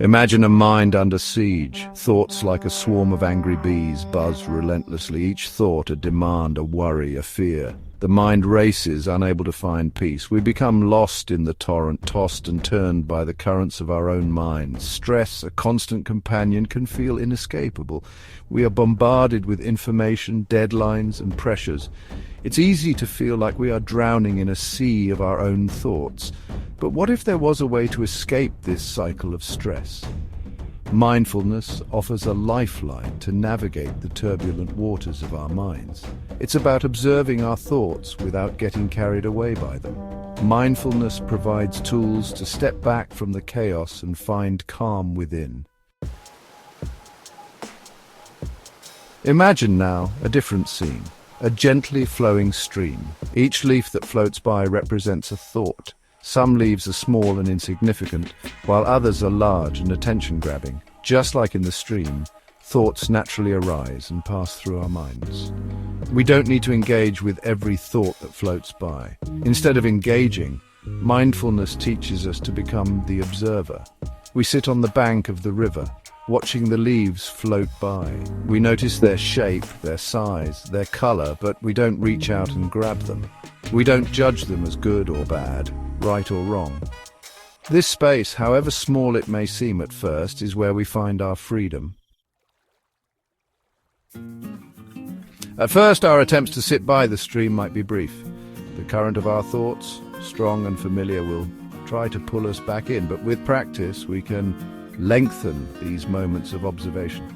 Imagine a mind under siege. Thoughts like a swarm of angry bees buzz relentlessly, each thought a demand, a worry, a fear. The mind races, unable to find peace. We become lost in the torrent, tossed and turned by the currents of our own minds. Stress, a constant companion, can feel inescapable. We are bombarded with information, deadlines and pressures. It's easy to feel like we are drowning in a sea of our own thoughts. But what if there was a way to escape this cycle of stress? Mindfulness offers a lifeline to navigate the turbulent waters of our minds. It's about observing our thoughts without getting carried away by them. Mindfulness provides tools to step back from the chaos and find calm within. Imagine now a different scene, a gently flowing stream. Each leaf that floats by represents a thought. Some leaves are small and insignificant, while others are large and attention-grabbing. Just like in the stream, thoughts naturally arise and pass through our minds. We don't need to engage with every thought that floats by. Instead of engaging, mindfulness teaches us to become the observer. We sit on the bank of the river, watching the leaves float by. We notice their shape, their size, their color, but we don't reach out and grab them. We don't judge them as good or bad, right or wrong. This space, however small it may seem at first, is where we find our freedom. At first, our attempts to sit by the stream might be brief. The current of our thoughts, strong and familiar, will try to pull us back in, but with practice, we can lengthen these moments of observation.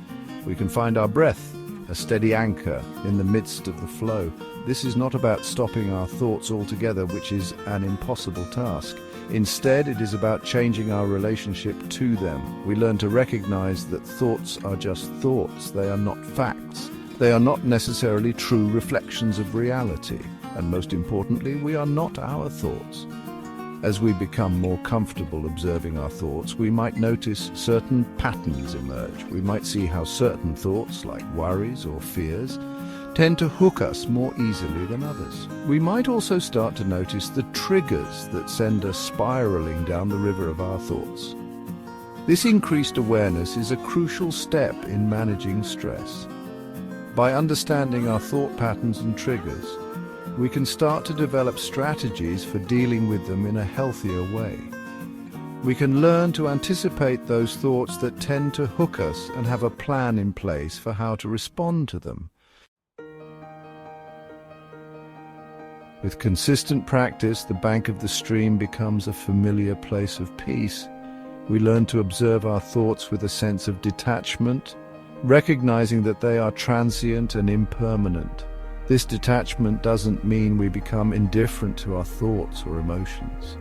We can find our breath, a steady anchor in the midst of the flow. This is not about stopping our thoughts altogether, which is an impossible task. Instead, it is about changing our relationship to them. We learn to recognize that thoughts are just thoughts. They are not facts. They are not necessarily true reflections of reality. And most importantly, we are not our thoughts. As we become more comfortable observing our thoughts, we might notice certain patterns emerge. We might see how certain thoughts, like worries or fears, tend to hook us more easily than others. We might also start to notice the triggers that send us spiraling down the river of our thoughts. This increased awareness is a crucial step in managing stress. By understanding our thought patterns and triggers, we can start to develop strategies for dealing with them in a healthier way. We can learn to anticipate those thoughts that tend to hook us and have a plan in place for how to respond to them. With consistent practice, the bank of the stream becomes a familiar place of peace. We learn to observe our thoughts with a sense of detachment, recognizing that they are transient and impermanent. This detachment doesn't mean we become indifferent to our thoughts or emotions.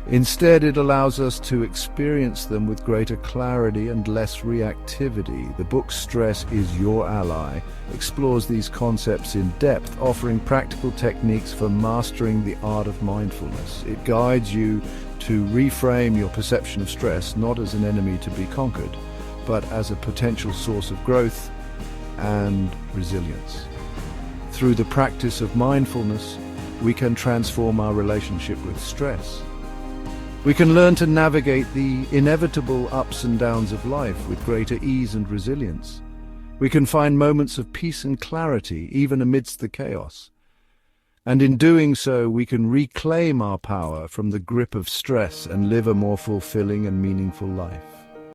Instead, it allows us to experience them with greater clarity and less reactivity. The book Stress is Your Ally explores these concepts in depth, offering practical techniques for mastering the art of mindfulness. It guides you to reframe your perception of stress not as an enemy to be conquered, but as a potential source of growth and resilience. Through the practice of mindfulness, we can transform our relationship with stress. We can learn to navigate the inevitable ups and downs of life with greater ease and resilience. We can find moments of peace and clarity even amidst the chaos. And in doing so, we can reclaim our power from the grip of stress and live a more fulfilling and meaningful life.